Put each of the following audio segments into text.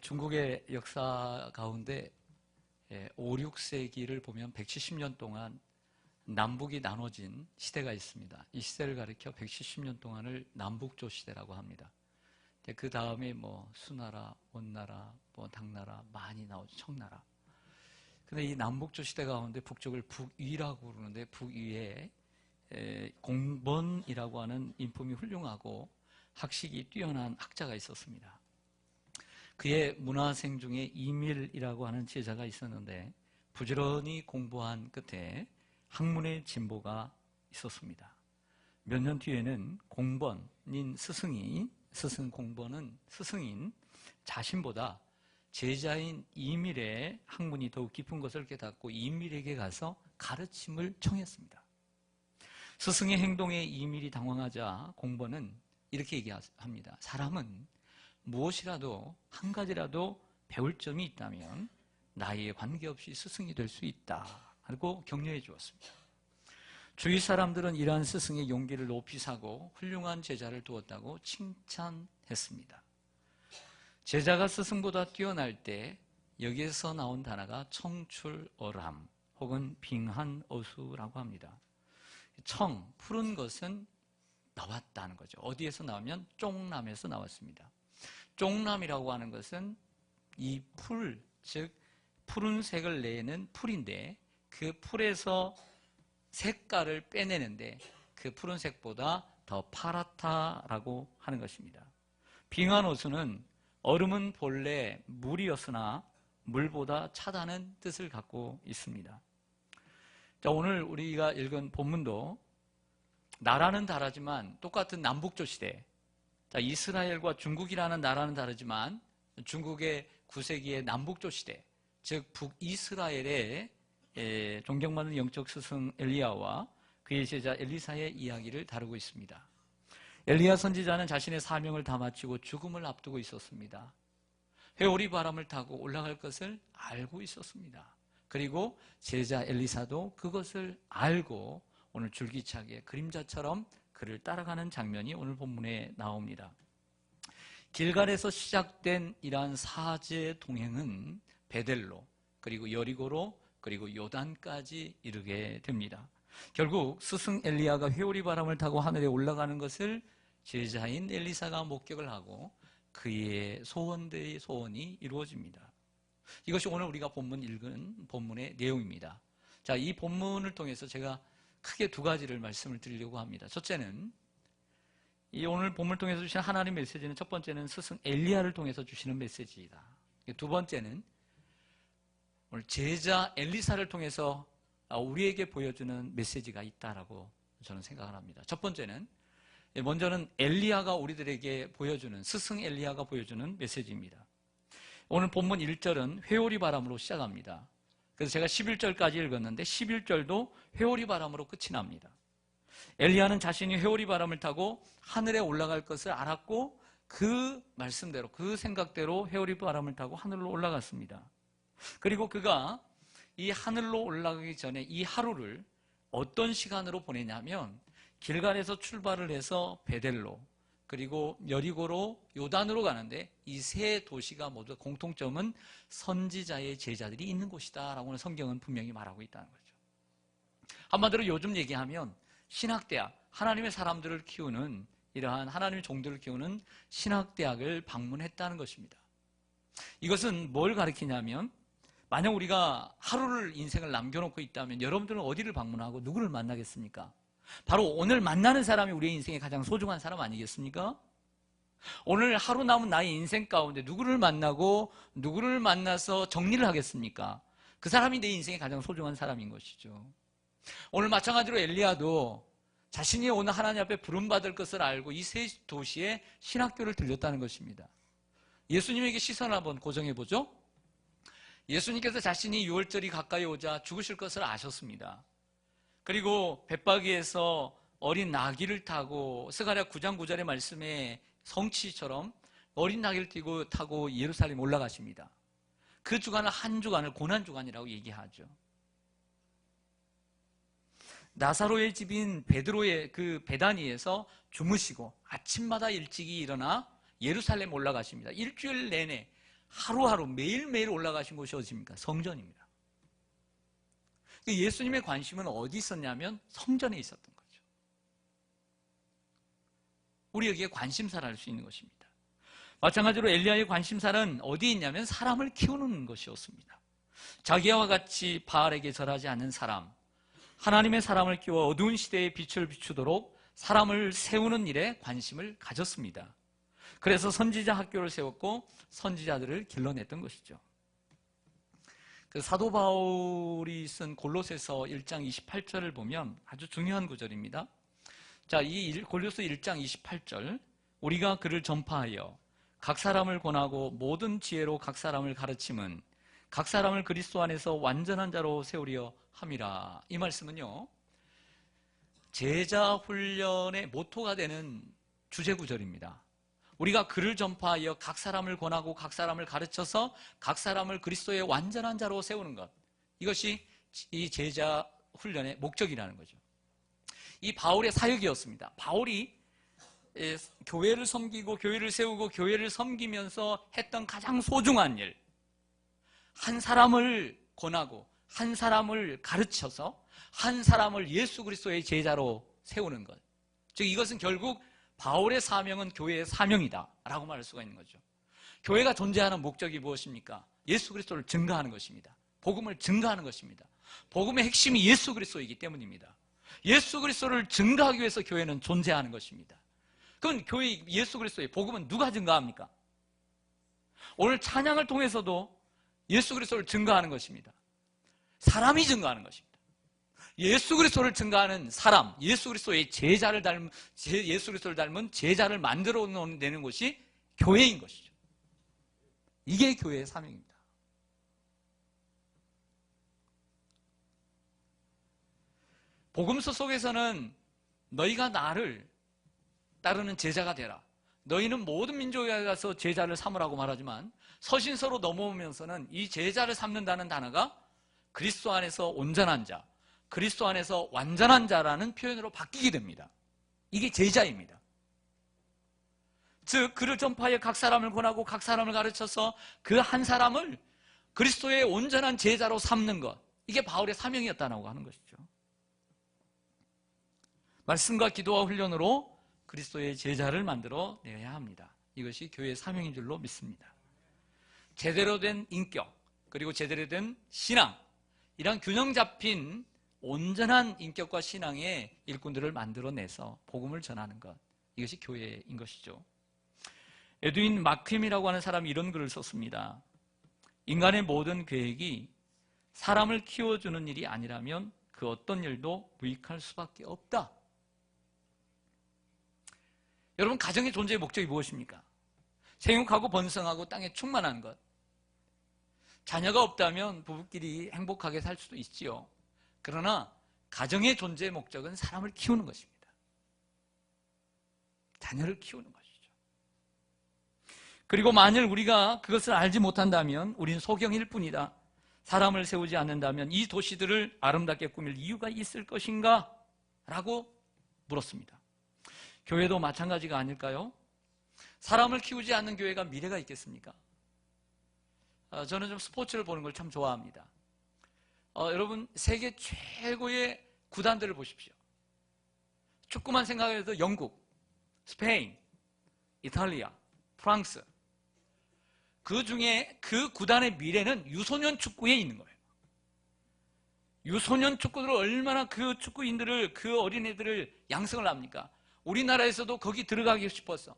중국의 역사 가운데 5, 6세기를 보면 170년 동안 남북이 나눠진 시대가 있습니다. 이 시대를 가리켜 170년 동안을 남북조 시대라고 합니다. 그 다음에 뭐 수나라, 원나라, 뭐 당나라 많이 나오죠. 청나라. 근데 이 남북조 시대 가운데 북쪽을 북위라고 그러는데 북위에 공번이라고 하는 인품이 훌륭하고 학식이 뛰어난 학자가 있었습니다. 그의 문화생 중에 이밀이라고 하는 제자가 있었는데 부지런히 공부한 끝에 학문의 진보가 있었습니다. 몇 년 뒤에는 공번인 스승 공번은 스승인 자신보다 제자인 이밀의 학문이 더욱 깊은 것을 깨닫고 이밀에게 가서 가르침을 청했습니다. 스승의 행동에 이밀이 당황하자 공번은 이렇게 얘기합니다. 사람은 무엇이라도 한 가지라도 배울 점이 있다면 나이에 관계없이 스승이 될 수 있다 하고 격려해 주었습니다. 주위 사람들은 이러한 스승의 용기를 높이 사고 훌륭한 제자를 두었다고 칭찬했습니다. 제자가 스승보다 뛰어날 때 여기에서 나온 단어가 청출어람 혹은 빙한어수라고 합니다. 청, 푸른 것은 나왔다는 거죠. 어디에서 나오면 쪽남에서 나왔습니다. 쪽남이라고 하는 것은 이 풀, 즉 푸른색을 내는 풀인데 그 풀에서 색깔을 빼내는데 그 푸른색보다 더 파랗다라고 하는 것입니다. 빙한호수는 얼음은 본래 물이었으나 물보다 차다는 뜻을 갖고 있습니다. 자, 오늘 우리가 읽은 본문도 나라는 다르지만 똑같은 남북조 시대, 자, 이스라엘과 중국이라는 나라는 다르지만 중국의 9세기의 남북조 시대, 즉 북이스라엘의 존경받는 영적 스승 엘리야와 그의 제자 엘리사의 이야기를 다루고 있습니다. 엘리야 선지자는 자신의 사명을 다 마치고 죽음을 앞두고 있었습니다. 회오리 바람을 타고 올라갈 것을 알고 있었습니다. 그리고 제자 엘리사도 그것을 알고 오늘 줄기차게 그림자처럼 그를 따라가는 장면이 오늘 본문에 나옵니다. 길갈에서 시작된 이러한 사제 동행은 베델로, 그리고 여리고로, 그리고 요단까지 이르게 됩니다. 결국 스승 엘리야가 회오리 바람을 타고 하늘에 올라가는 것을 제자인 엘리사가 목격을 하고 그의 소원대의 소원이 이루어집니다. 이것이 오늘 우리가 읽은 본문의 내용입니다. 자, 이 본문을 통해서 제가 크게 두 가지를 말씀을 드리려고 합니다. 첫째는 이 오늘 본문을 통해서 주시는 하나님의 메시지는 첫 번째는 스승 엘리야를 통해서 주시는 메시지이다. 두 번째는 오늘 제자 엘리사를 통해서 우리에게 보여주는 메시지가 있다라고 저는 생각을 합니다. 첫 번째는 먼저는 엘리야가 우리들에게 보여주는 스승 엘리야가 보여주는 메시지입니다. 오늘 본문 1절은 회오리 바람으로 시작합니다. 그래서 제가 11절까지 읽었는데 11절도 회오리 바람으로 끝이 납니다. 엘리야는 자신이 회오리 바람을 타고 하늘에 올라갈 것을 알았고 그 말씀대로 그 생각대로 회오리 바람을 타고 하늘로 올라갔습니다. 그리고 그가 이 하늘로 올라가기 전에 이 하루를 어떤 시간으로 보내냐면 길갈에서 출발을 해서 베델로 그리고 여리고로 요단으로 가는데 이 세 도시가 모두 공통점은 선지자의 제자들이 있는 곳이다 라고는 성경은 분명히 말하고 있다는 거죠. 한마디로 요즘 얘기하면 신학대학, 하나님의 사람들을 키우는 이러한 하나님의 종들을 키우는 신학대학을 방문했다는 것입니다. 이것은 뭘 가리키냐면 만약 우리가 하루를 인생을 남겨놓고 있다면 여러분들은 어디를 방문하고 누구를 만나겠습니까? 바로 오늘 만나는 사람이 우리의 인생에 가장 소중한 사람 아니겠습니까? 오늘 하루 남은 나의 인생 가운데 누구를 만나고 누구를 만나서 정리를 하겠습니까? 그 사람이 내 인생에 가장 소중한 사람인 것이죠. 오늘 마찬가지로 엘리야도 자신이 오늘 하나님 앞에 부름받을 것을 알고 이 세 도시에 신학교를 들렸다는 것입니다. 예수님에게 시선을 한번 고정해보죠. 예수님께서 자신이 유월절이 가까이 오자 죽으실 것을 아셨습니다. 그리고 벳바기에서 어린 나귀를 타고 스가랴 9장 9절의 말씀에 성취처럼 어린 나귀를 타고 예루살렘 올라가십니다. 그 주간을 한 주간을 고난주간이라고 얘기하죠. 나사로의 집인 베드로의 그 베다니에서 주무시고 아침마다 일찍이 일어나 예루살렘 올라가십니다. 일주일 내내 하루하루 매일매일 올라가신 곳이 어디입니까? 성전입니다. 예수님의 관심은 어디 있었냐면 성전에 있었던 거죠. 우리 여기에 관심사를 할 수 있는 것입니다. 마찬가지로 엘리야의 관심사는 어디에 있냐면 사람을 키우는 것이었습니다. 자기와 같이 바알에게 절하지 않는 사람, 하나님의 사람을 키워 어두운 시대에 빛을 비추도록 사람을 세우는 일에 관심을 가졌습니다. 그래서 선지자 학교를 세웠고 선지자들을 길러냈던 것이죠. 그 사도 바울이 쓴 골로새서 1장 28절을 보면 아주 중요한 구절입니다. 자, 이 골로새 1장 28절, 우리가 그를 전파하여 각 사람을 권하고 모든 지혜로 각 사람을 가르침은 각 사람을 그리스도 안에서 완전한 자로 세우려 함이라. 이 말씀은요, 제자 훈련의 모토가 되는 주제 구절입니다. 우리가 그를 전파하여 각 사람을 권하고 각 사람을 가르쳐서 각 사람을 그리스도의 완전한 자로 세우는 것, 이것이 이 제자 훈련의 목적이라는 거죠. 이 바울의 사역이었습니다. 바울이 교회를 섬기고 교회를 세우고 교회를 섬기면서 했던 가장 소중한 일, 한 사람을 권하고 한 사람을 가르쳐서 한 사람을 예수 그리스도의 제자로 세우는 것. 즉 이것은 결국 바울의 사명은 교회의 사명이다 라고 말할 수가 있는 거죠. 교회가 존재하는 목적이 무엇입니까? 예수 그리스도를 증거하는 것입니다. 복음을 증거하는 것입니다. 복음의 핵심이 예수 그리스도이기 때문입니다. 예수 그리스도를 증거하기 위해서 교회는 존재하는 것입니다. 그럼 교회 예수 그리스도의 복음은 누가 증거합니까? 오늘 찬양을 통해서도 예수 그리스도를 증거하는 것입니다. 사람이 증거하는 것입니다. 예수 그리스도를 증거하는 사람, 예수 그리스도의 제자를 닮은, 예수 그리스도를 닮은 제자를 만들어 내는 것이 교회인 것이죠. 이게 교회의 사명입니다. 복음서 속에서는 너희가 나를 따르는 제자가 되라, 너희는 모든 민족에 가서 제자를 삼으라고 말하지만 서신서로 넘어오면서는 이 제자를 삼는다는 단어가 그리스도 안에서 온전한 자, 그리스도 안에서 완전한 자라는 표현으로 바뀌게 됩니다. 이게 제자입니다. 즉 그를 전파하여 각 사람을 권하고 각 사람을 가르쳐서 그 한 사람을 그리스도의 온전한 제자로 삼는 것, 이게 바울의 사명이었다고 하는 것이죠. 말씀과 기도와 훈련으로 그리스도의 제자를 만들어 내야 합니다. 이것이 교회의 사명인 줄로 믿습니다. 제대로 된 인격, 그리고 제대로 된 신앙, 이런 균형 잡힌 온전한 인격과 신앙의 일꾼들을 만들어내서 복음을 전하는 것, 이것이 교회인 것이죠. 에드윈 마크임이라고 하는 사람이 이런 글을 썼습니다. 인간의 모든 계획이 사람을 키워주는 일이 아니라면 그 어떤 일도 무익할 수밖에 없다. 여러분, 가정의 존재의 목적이 무엇입니까? 생육하고 번성하고 땅에 충만한 것. 자녀가 없다면 부부끼리 행복하게 살 수도 있지요. 그러나 가정의 존재의 목적은 사람을 키우는 것입니다. 자녀를 키우는 것이죠. 그리고 만일 우리가 그것을 알지 못한다면 우린 소경일 뿐이다. 사람을 세우지 않는다면 이 도시들을 아름답게 꾸밀 이유가 있을 것인가? 라고 물었습니다. 교회도 마찬가지가 아닐까요? 사람을 키우지 않는 교회가 미래가 있겠습니까? 저는 좀 스포츠를 보는 걸 참 좋아합니다. 여러분, 세계 최고의 구단들을 보십시오. 축구만 생각해도 영국, 스페인, 이탈리아, 프랑스, 그 중에 그 구단의 미래는 유소년 축구에 있는 거예요. 유소년 축구들을 얼마나 그 축구인들을, 그 어린애들을 양성을 합니까? 우리나라에서도 거기 들어가기 싶어서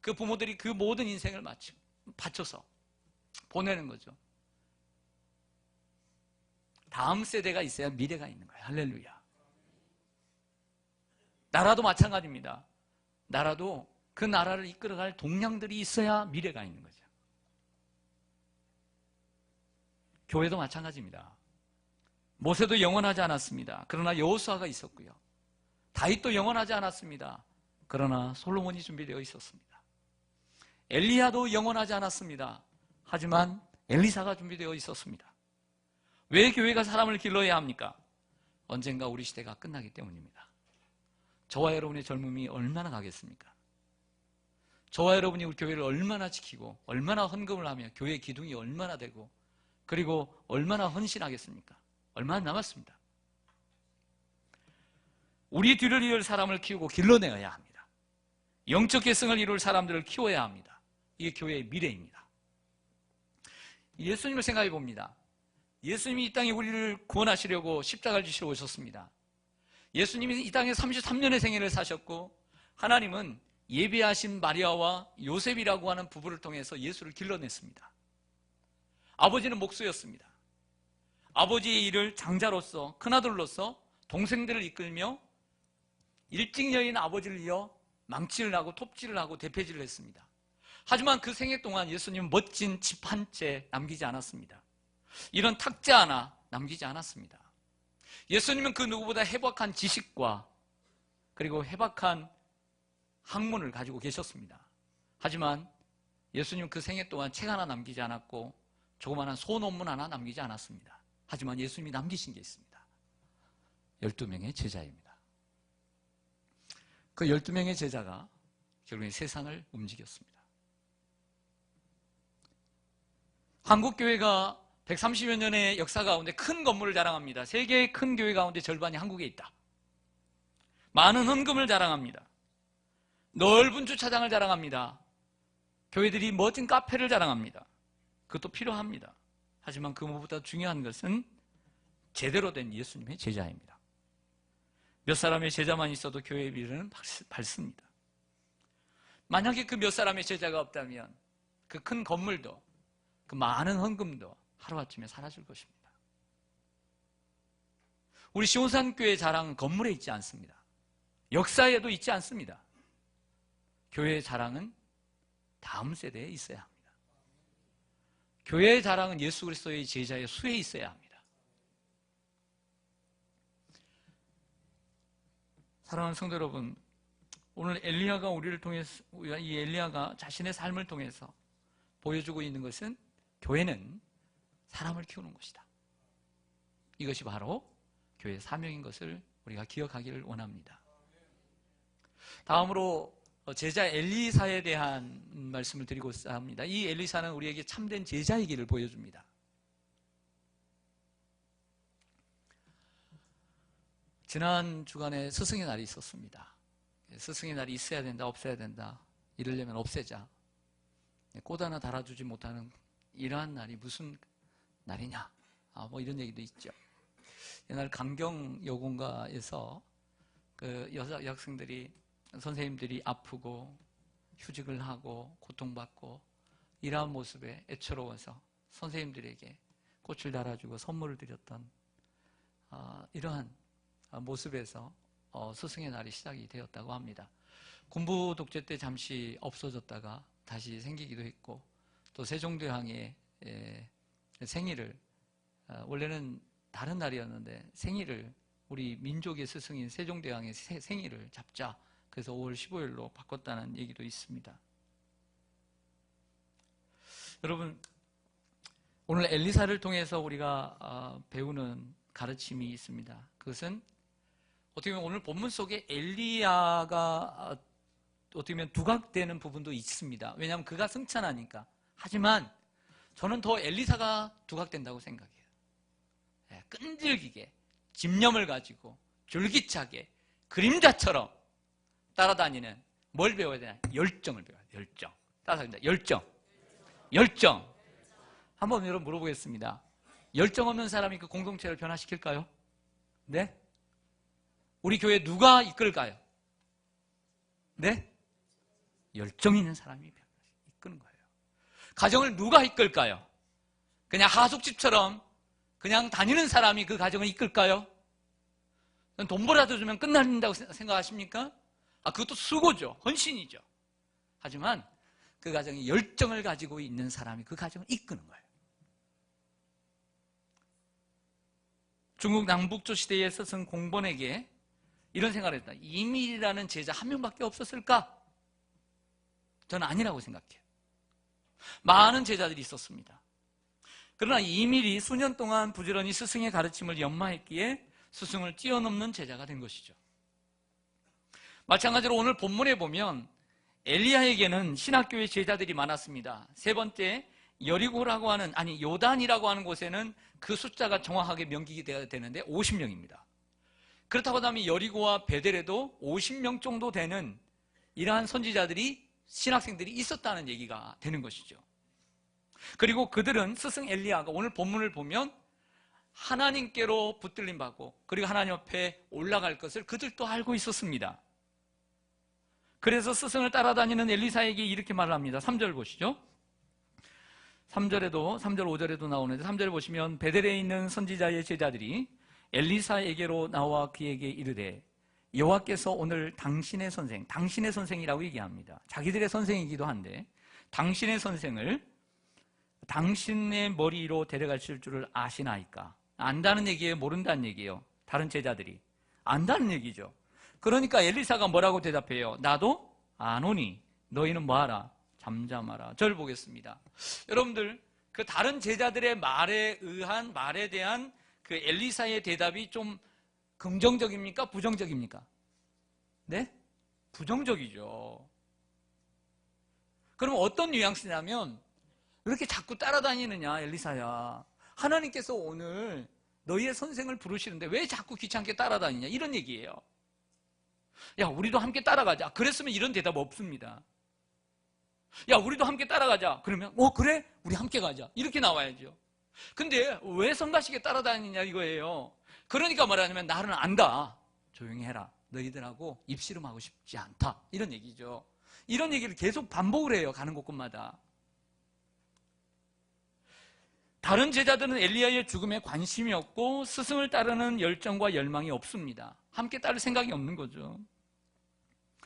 그 부모들이 그 모든 인생을 바쳐서 보내는 거죠. 다음 세대가 있어야 미래가 있는 거예요. 할렐루야. 나라도 마찬가지입니다. 나라도 그 나라를 이끌어갈 동량들이 있어야 미래가 있는 거죠. 교회도 마찬가지입니다. 모세도 영원하지 않았습니다. 그러나 여호수아가 있었고요. 다윗도 영원하지 않았습니다. 그러나 솔로몬이 준비되어 있었습니다. 엘리야도 영원하지 않았습니다. 하지만 엘리사가 준비되어 있었습니다. 왜 교회가 사람을 길러야 합니까? 언젠가 우리 시대가 끝나기 때문입니다. 저와 여러분의 젊음이 얼마나 가겠습니까? 저와 여러분이 우리 교회를 얼마나 지키고 얼마나 헌금을 하며 교회 기둥이 얼마나 되고 그리고 얼마나 헌신하겠습니까? 얼마 안 남았습니다. 우리 뒤를 이을 사람을 키우고 길러내야 합니다. 영적 계승을 이룰 사람들을 키워야 합니다. 이게 교회의 미래입니다. 예수님을 생각해 봅니다. 예수님이 이 땅에 우리를 구원하시려고 십자가를 지시러 오셨습니다. 예수님이 이 땅에 33년의 생애를 사셨고 하나님은 예비하신 마리아와 요셉이라고 하는 부부를 통해서 예수를 길러냈습니다. 아버지는 목수였습니다. 아버지의 일을 장자로서 큰아들로서 동생들을 이끌며 일찍 여인 아버지를 이어 망치를 하고 톱질을 하고 대패질을 했습니다. 하지만 그 생애 동안 예수님은 멋진 집 한 채 남기지 않았습니다. 이런 탁자 하나 남기지 않았습니다. 예수님은 그 누구보다 해박한 지식과 그리고 해박한 학문을 가지고 계셨습니다. 하지만 예수님은 그 생애 동안 책 하나 남기지 않았고 조그마한 소논문 하나 남기지 않았습니다. 하지만 예수님이 남기신 게 있습니다. 12명의 제자입니다. 그 12명의 제자가 결국에 세상을 움직였습니다. 한국교회가 130여 년의 역사 가운데 큰 건물을 자랑합니다. 세계의 큰 교회 가운데 절반이 한국에 있다. 많은 헌금을 자랑합니다. 넓은 주차장을 자랑합니다. 교회들이 멋진 카페를 자랑합니다. 그것도 필요합니다. 하지만 그 무엇보다 중요한 것은 제대로 된 예수님의 제자입니다. 몇 사람의 제자만 있어도 교회의 미래는 밝습니다. 만약에 그 몇 사람의 제자가 없다면 그 큰 건물도 그 많은 헌금도 하루아침에 사라질 것입니다. 우리 시온산교회 자랑은 건물에 있지 않습니다. 역사에도 있지 않습니다. 교회의 자랑은 다음 세대에 있어야 합니다. 교회의 자랑은 예수 그리스도의 제자의 수에 있어야 합니다. 사랑하는 성도 여러분, 오늘 엘리야가 우리를 통해서, 이 엘리야가 자신의 삶을 통해서 보여주고 있는 것은 교회는 사람을 키우는 것이다. 이것이 바로 교회의 사명인 것을 우리가 기억하기를 원합니다. 다음으로 제자 엘리사에 대한 말씀을 드리고자 합니다. 이 엘리사는 우리에게 참된 제자이기를 보여줍니다. 지난 주간에 스승의 날이 있었습니다. 스승의 날이 있어야 된다, 없어야 된다. 이러려면 없애자. 꽃 하나 달아주지 못하는 이러한 날이 무슨 날이냐. 뭐 이런 얘기도 있죠. 옛날 강경여군가에서 그 여학생들이 선생님들이 아프고 휴직을 하고 고통받고 이러한 모습에 애처로워서 선생님들에게 꽃을 달아주고 선물을 드렸던 이러한 모습에서 스승의 날이 시작이 되었다고 합니다. 군부 독재 때 잠시 없어졌다가 다시 생기기도 했고 또 세종대왕의 생일을 원래는 다른 날이었는데 생일을 우리 민족의 스승인 세종대왕의 생일을 잡자 그래서 5월 15일로 바꿨다는 얘기도 있습니다. 여러분, 오늘 엘리사를 통해서 우리가 배우는 가르침이 있습니다. 그것은 어떻게 보면 오늘 본문 속에 엘리야가 어떻게 보면 두각되는 부분도 있습니다. 왜냐하면 그가 승천하니까. 하지만 저는 더 엘리사가 두각된다고 생각해요. 끈질기게 집념을 가지고 줄기차게 그림자처럼 따라다니는 뭘 배워야 되나? 열정을 배워야 돼요. 열정. 따라서 열정. 한번 여러분 물어보겠습니다. 열정 없는 사람이 그 공동체를 변화시킬까요? 네? 우리 교회 누가 이끌까요? 네? 열정 있는 사람이 이끄는 거예요. 가정을 누가 이끌까요? 그냥 하숙집처럼 그냥 다니는 사람이 그 가정을 이끌까요? 돈 벌어다 주면 끝난다고 생각하십니까? 그것도 수고죠. 헌신이죠. 하지만 그 가정에 열정을 가지고 있는 사람이 그 가정을 이끄는 거예요. 중국 남북조 시대의 스승 공본에게 이런 생각을 했다. 이밀이라는 제자 한 명밖에 없었을까? 저는 아니라고 생각해요. 많은 제자들이 있었습니다. 그러나 이밀이 수년 동안 부지런히 스승의 가르침을 연마했기에 스승을 뛰어넘는 제자가 된 것이죠. 마찬가지로 오늘 본문에 보면 엘리야에게는 신학교의 제자들이 많았습니다. 세 번째, 여리고라고 하는, 요단이라고 하는 곳에는 그 숫자가 정확하게 명기가 되어야 되는데 50명입니다. 그렇다고 하면 여리고와 베델에도 50명 정도 되는 이러한 선지자들이, 신학생들이 있었다는 얘기가 되는 것이죠. 그리고 그들은 스승 엘리야가 오늘 본문을 보면 하나님께로 붙들림 받고 그리고 하나님 앞에 올라갈 것을 그들도 알고 있었습니다. 그래서 스승을 따라다니는 엘리사에게 이렇게 말을 합니다. 3절 보시죠. 3절 5절에도 나오는데 3절 보시면 베델에 있는 선지자의 제자들이 엘리사에게로 나와 그에게 이르되 여호와께서 오늘 당신의 선생이라고 얘기합니다. 자기들의 선생이기도 한데 당신의 선생을 당신의 머리로 데려가실 줄을 아시나이까? 안다는 얘기예요? 모른다는 얘기예요? 다른 제자들이 안다는 얘기죠. 그러니까 엘리사가 뭐라고 대답해요? 나도 아노니 너희는 뭐하라? 잠잠하라. 저를 보겠습니다. 여러분들 그 다른 제자들의 말에 대한 그 엘리사의 대답이 좀 긍정적입니까? 부정적입니까? 네? 부정적이죠. 그럼 어떤 뉘앙스냐면 왜 이렇게 자꾸 따라다니느냐 엘리사야. 하나님께서 오늘 너희의 선생을 부르시는데 왜 자꾸 귀찮게 따라다니냐 이런 얘기예요. 야 우리도 함께 따라가자. 그랬으면 이런 대답 없습니다. 야 우리도 함께 따라가자. 그러면 그래 우리 함께 가자 이렇게 나와야죠. 근데 왜 성가시게 따라다니냐 이거예요. 그러니까 뭐라냐면 나는 안다. 조용히 해라. 너희들하고 입씨름하고 싶지 않다. 이런 얘기죠. 이런 얘기를 계속 반복을 해요. 가는 곳곳마다. 다른 제자들은 엘리야의 죽음에 관심이 없고 스승을 따르는 열정과 열망이 없습니다. 함께 따를 생각이 없는 거죠.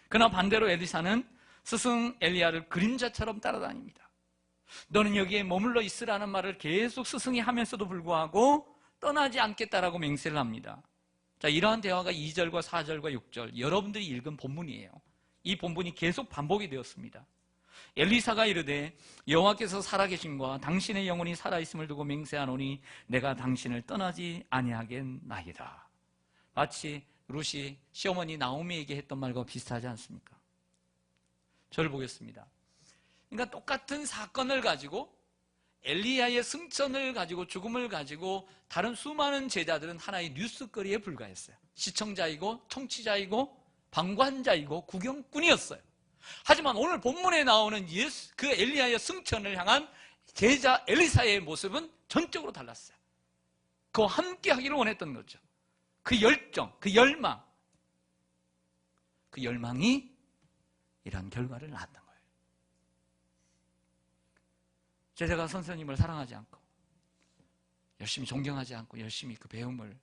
그러나 반대로 엘리사는 스승 엘리야를 그림자처럼 따라다닙니다. 너는 여기에 머물러 있으라는 말을 계속 스승이 하면서도 불구하고 떠나지 않겠다라고 맹세를 합니다. 자, 이러한 대화가 2절과 4절과 6절 여러분들이 읽은 본문이에요. 이 본문이 계속 반복이 되었습니다. 엘리사가 이르되 여호와께서 살아계심과 당신의 영혼이 살아있음을 두고 맹세하노니 내가 당신을 떠나지 아니하겠나이다. 마치 룻이 시어머니 나오미에게 했던 말과 비슷하지 않습니까? 저를 보겠습니다. 그러니까 똑같은 사건을 가지고 엘리야의 승천을 가지고 죽음을 가지고 다른 수많은 제자들은 하나의 뉴스거리에 불과했어요. 시청자이고 청취자이고 방관자이고 구경꾼이었어요. 하지만 오늘 본문에 나오는 그 엘리야의 승천을 향한 제자 엘리사의 모습은 전적으로 달랐어요. 그와 함께 하기를 원했던 거죠. 그 열정, 그 열망, 그 열망이 이러한 결과를 낳았던 거예요. 제자가 선생님을 사랑하지 않고 열심히 존경하지 않고 열심히 그 배움을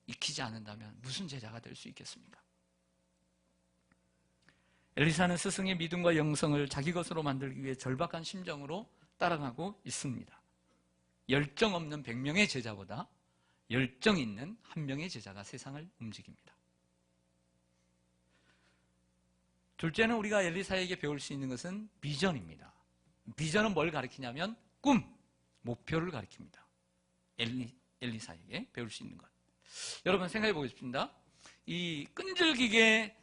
익히지 않는다면 무슨 제자가 될 수 있겠습니까? 엘리사는 스승의 믿음과 영성을 자기 것으로 만들기 위해 절박한 심정으로 따라가고 있습니다. 열정 없는 100명의 제자보다 열정 있는 한 명의 제자가 세상을 움직입니다. 둘째는 우리가 엘리사에게 배울 수 있는 것은 비전입니다. 비전은 뭘 가리키냐면 꿈, 목표를 가리킵니다. 엘리사에게 배울 수 있는 것. 여러분 생각해 보겠습니다. 이 끈질기게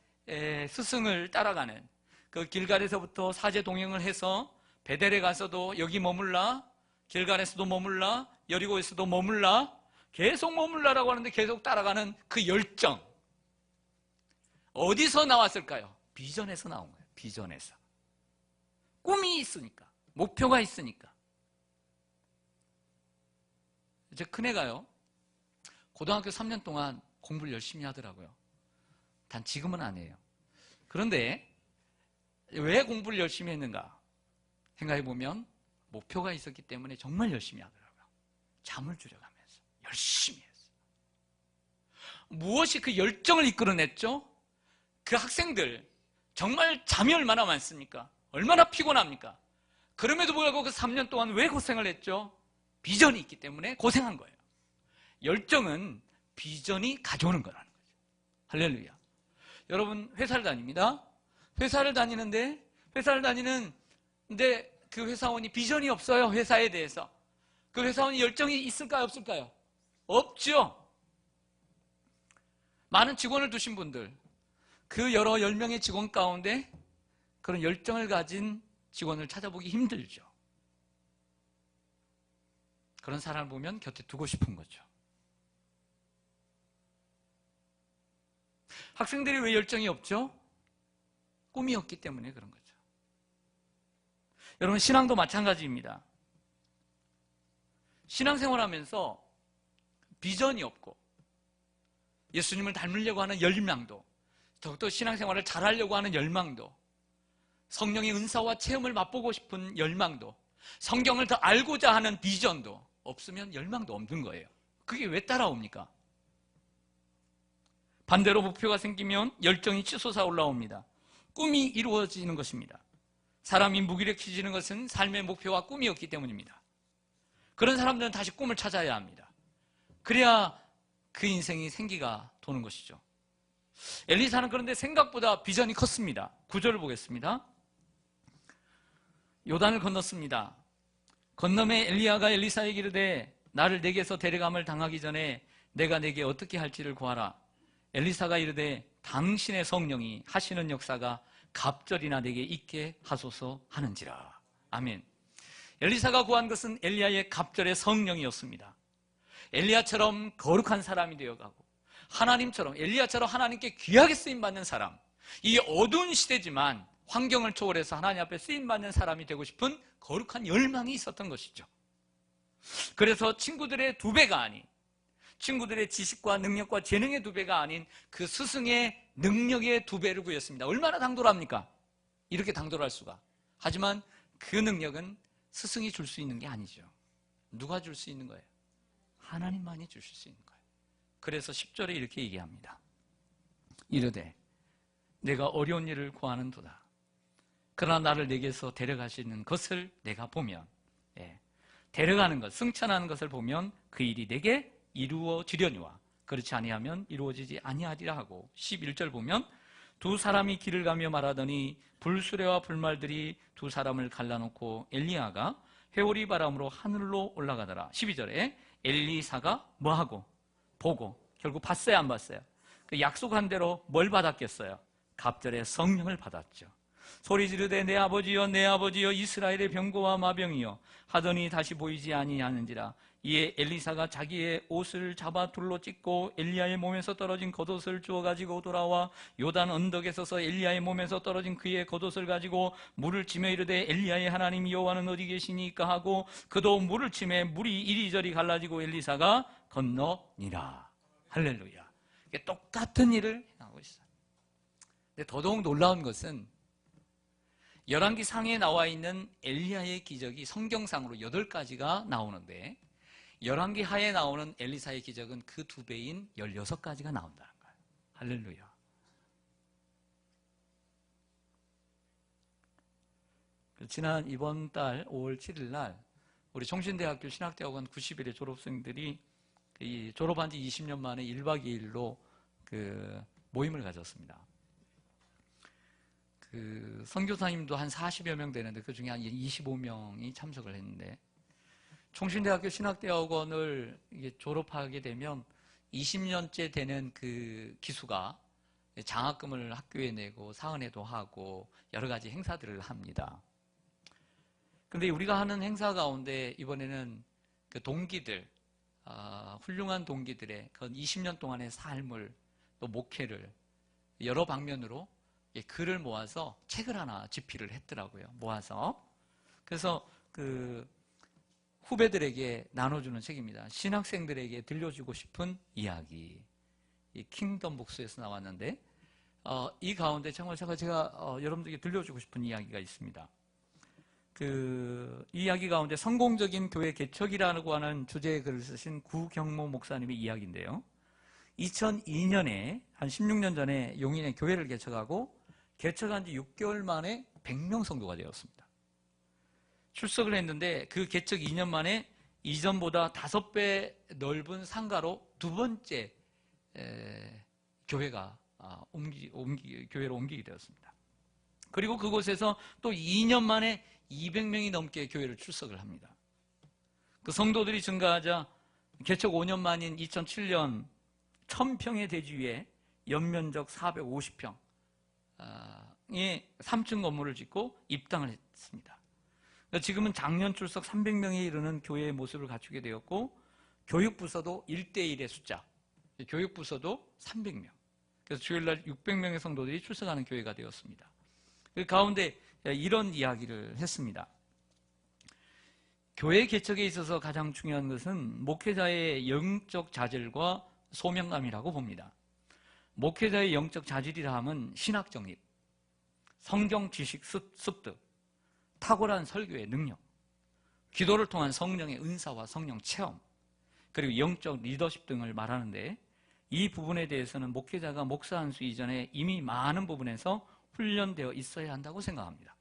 스승을 따라가는 그 길갈에서부터 사제 동행을 해서 베델에 가서도 여기 머물라, 길갈에서도 머물라, 여리고에서도 머물라, 계속 머물라라고 하는데 계속 따라가는 그 열정 어디서 나왔을까요? 비전에서 나온 거예요. 비전에서. 꿈이 있으니까, 목표가 있으니까. 제 큰애가요 고등학교 3년 동안 공부를 열심히 하더라고요. 단 지금은 안 해요. 그런데 왜 공부를 열심히 했는가 생각해보면 목표가 있었기 때문에 정말 열심히 하더라고요. 잠을 줄여가면서 열심히 했어요. 무엇이 그 열정을 이끌어냈죠? 그 학생들 정말 잠이 얼마나 많습니까? 얼마나 피곤합니까? 그럼에도 불구하고 그 3년 동안 왜 고생을 했죠? 비전이 있기 때문에 고생한 거예요. 열정은 비전이 가져오는 거라는 거죠. 할렐루야. 여러분 회사를 다닙니다. 회사를 다니는데 그 회사원이 비전이 없어요. 회사에 대해서. 그 회사원이 열정이 있을까요? 없을까요? 없죠. 많은 직원을 두신 분들 그 여러 10명의 직원 가운데 그런 열정을 가진 직원을 찾아보기 힘들죠. 그런 사람을 보면 곁에 두고 싶은 거죠. 학생들이 왜 열정이 없죠? 꿈이 없기 때문에 그런 거죠. 여러분, 신앙도 마찬가지입니다. 신앙생활 하면서 비전이 없고 예수님을 닮으려고 하는 열망도, 더욱더 신앙생활을 잘하려고 하는 열망도, 성령의 은사와 체험을 맛보고 싶은 열망도, 성경을 더 알고자 하는 비전도 없으면 열망도 없는 거예요. 그게 왜 따라옵니까? 반대로 목표가 생기면 열정이 치솟아 올라옵니다. 꿈이 이루어지는 것입니다. 사람이 무기력해지는 것은 삶의 목표와 꿈이었기 때문입니다. 그런 사람들은 다시 꿈을 찾아야 합니다. 그래야 그 인생이 생기가 도는 것이죠. 엘리사는 그런데 생각보다 비전이 컸습니다. 9절을 보겠습니다. 요단을 건넜습니다. 건너매 엘리야가 엘리사에게 이르되 나를 내게서 데려감을 당하기 전에 내가 내게 어떻게 할지를 구하라. 엘리사가 이르되 당신의 성령이 하시는 역사가 갑절이나 내게 있게 하소서 하는지라. 아멘. 엘리사가 구한 것은 엘리야의 갑절의 성령이었습니다. 엘리야처럼 거룩한 사람이 되어가고 하나님처럼, 엘리야처럼 하나님께 귀하게 쓰임받는 사람, 이 어두운 시대지만 환경을 초월해서 하나님 앞에 쓰임받는 사람이 되고 싶은 거룩한 열망이 있었던 것이죠. 그래서 친구들의 2배가 아닌, 친구들의 지식과 능력과 재능의 2배가 아닌 그 스승의 능력의 2배를 구했습니다. 얼마나 당돌합니까? 이렇게 당돌할 수가. 하지만 그 능력은 스승이 줄 수 있는 게 아니죠. 누가 줄 수 있는 거예요? 하나님만이 주실 수 있는 거예요. 그래서 10절에 이렇게 얘기합니다. 이르되 내가 어려운 일을 구하는도다. 그러나 나를 내게서 데려가시는 것을 내가 보면, 데려가는 것, 승천하는 것을 보면 그 일이 내게 이루어지려니와 그렇지 아니하면 이루어지지 아니하리라 하고, 11절 보면 2 사람이 길을 가며 말하더니 불수레와 불말들이 2 사람을 갈라놓고 엘리야가 회오리 바람으로 하늘로 올라가더라. 12절에 엘리사가 뭐하고? 보고. 결국 봤어요, 안 봤어요? 그 약속한 대로 뭘 받았겠어요? 갑절의 성령을 받았죠. 소리 지르되 내 아버지여 내 아버지여 이스라엘의 병거와 마병이여 하더니 다시 보이지 아니하는지라. 이에 엘리사가 자기의 옷을 잡아 둘로 찢고 엘리야의 몸에서 떨어진 겉옷을 주워 가지고 돌아와 요단 언덕에 서서 엘리야의 몸에서 떨어진 그의 겉옷을 가지고 물을 치며 이르되 엘리야의 하나님 여호와는 어디 계시니까 하고 그도 물을 치매 물이 이리저리 갈라지고 엘리사가 건너니라. 할렐루야. 이게 똑같은 일을 하고 있어요. 근데 더더욱 놀라운 것은 열왕기 상에 나와 있는 엘리야의 기적이 성경상으로 8가지가 나오는데 열왕기 하에 나오는 엘리사의 기적은 그 2배인 16가지가 나온다는 거예요. 할렐루야. 지난 이번 달 5월 7일 날 우리 총신대학교 신학대학원 90일의 졸업생들이 졸업한 지 20년 만에 1박 2일로 그 모임을 가졌습니다. 그 선교사님도 한 40여 명 되는데 그 중에 한 25명이 참석을 했는데, 총신대학교 신학대학원을 졸업하게 되면 20년째 되는 그 기수가 장학금을 학교에 내고 사은회도 하고 여러 가지 행사들을 합니다. 그런데 우리가 하는 행사 가운데 이번에는 그 동기들, 훌륭한 동기들의 그 20년 동안의 삶을, 또 목회를 여러 방면으로 글을 모아서 책을 하나 집필을 했더라고요. 모아서. 그래서 그 후배들에게 나눠주는 책입니다. 신학생들에게 들려주고 싶은 이야기. 이 킹덤 복수에서 나왔는데, 이 가운데 정말 제가 여러분들에게 들려주고 싶은 이야기가 있습니다. 이 이야기 가운데 성공적인 교회 개척이라고 하는 주제의 글을 쓰신 구경모 목사님의 이야기인데요. 2002년에 한 16년 전에 용인에 교회를 개척하고 개척한 지 6개월 만에 100명 성도가 되었습니다. 출석을 했는데 그 개척 2년 만에 이전보다 5배 넓은 상가로 2번째 교회가 교회로 옮기게 되었습니다. 그리고 그곳에서 또 2년 만에 200명이 넘게 교회를 출석을 합니다. 그 성도들이 증가하자 개척 5년 만인 2007년 1000평의 대지 위에 연면적 450평, 3층 건물을 짓고 입당을 했습니다. 지금은 장년 출석 300명에 이르는 교회의 모습을 갖추게 되었고 교육부서도 1대1의 숫자, 교육부서도 300명. 그래서 주일날 600명의 성도들이 출석하는 교회가 되었습니다. 그 가운데 이런 이야기를 했습니다. 교회 개척에 있어서 가장 중요한 것은 목회자의 영적 자질과 소명감이라고 봅니다. 목회자의 영적 자질이라 함은 신학 정립, 성경 지식 습득, 탁월한 설교의 능력, 기도를 통한 성령의 은사와 성령 체험, 그리고 영적 리더십 등을 말하는데 이 부분에 대해서는 목회자가 목사 한 수 이전에 이미 많은 부분에서 훈련되어 있어야 한다고 생각합니다.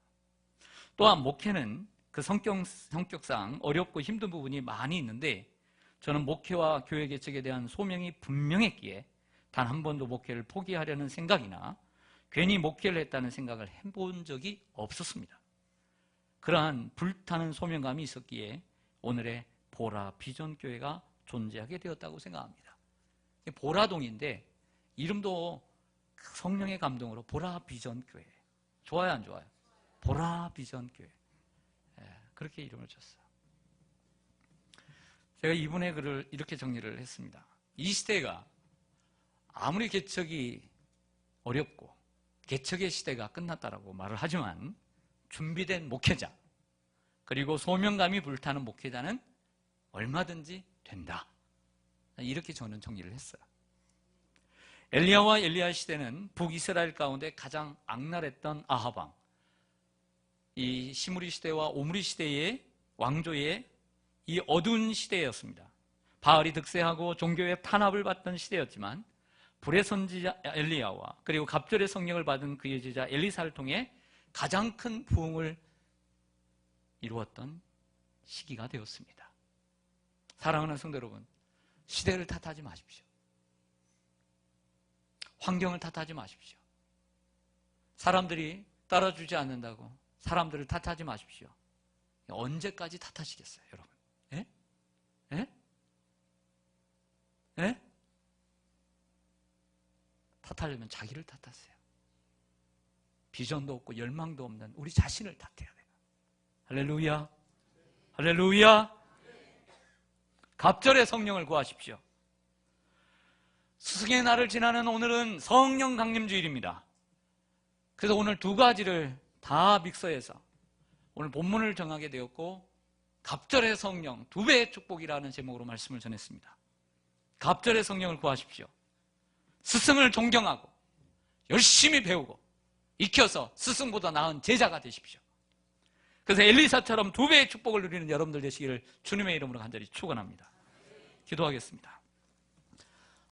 또한 목회는 그 성격상 어렵고 힘든 부분이 많이 있는데 저는 목회와 교회 개척에 대한 소명이 분명했기에 단 한 번도 목회를 포기하려는 생각이나 괜히 목회를 했다는 생각을 해본 적이 없었습니다. 그러한 불타는 소명감이 있었기에 오늘의 보라 비전교회가 존재하게 되었다고 생각합니다. 보라동인데 이름도 성령의 감동으로 보라 비전교회. 좋아요, 안 좋아요? 보라 비전교회. 그렇게 이름을 줬어요. 제가 이분의 글을 이렇게 정리를 했습니다. 이 시대가 아무리 개척이 어렵고 개척의 시대가 끝났다라고 말을 하지만 준비된 목회자 그리고 소명감이 불타는 목회자는 얼마든지 된다. 이렇게 저는 정리를 했어요. 엘리야와 엘리야 시대는 북이스라엘 가운데 가장 악랄했던 아합 왕, 이 시므리 시대와 오므리 시대의 왕조의 이 어두운 시대였습니다. 바알이 득세하고 종교의 탄압을 받던 시대였지만 불의 선지자 엘리야와 그리고 갑절의 성령을 받은 그의 제자 엘리사를 통해 가장 큰 부흥을 이루었던 시기가 되었습니다. 사랑하는 성도 여러분, 시대를 탓하지 마십시오. 환경을 탓하지 마십시오. 사람들이 따라주지 않는다고 사람들을 탓하지 마십시오. 언제까지 탓하시겠어요, 여러분? 예? 예? 예? 탓하려면 자기를 탓하세요. 비전도 없고 열망도 없는 우리 자신을 탓해야 돼요. 할렐루야. 할렐루야. 갑절의 성령을 구하십시오. 스승의 날을 지나는 오늘은 성령 강림 주일입니다. 그래서 오늘 두 가지를 다 믹서해서 오늘 본문을 정하게 되었고 갑절의 성령 2배의 축복이라는 제목으로 말씀을 전했습니다. 갑절의 성령을 구하십시오. 스승을 존경하고 열심히 배우고 익혀서 스승보다 나은 제자가 되십시오. 그래서 엘리사처럼 2배의 축복을 누리는 여러분들 되시기를 주님의 이름으로 간절히 축원합니다. 기도하겠습니다.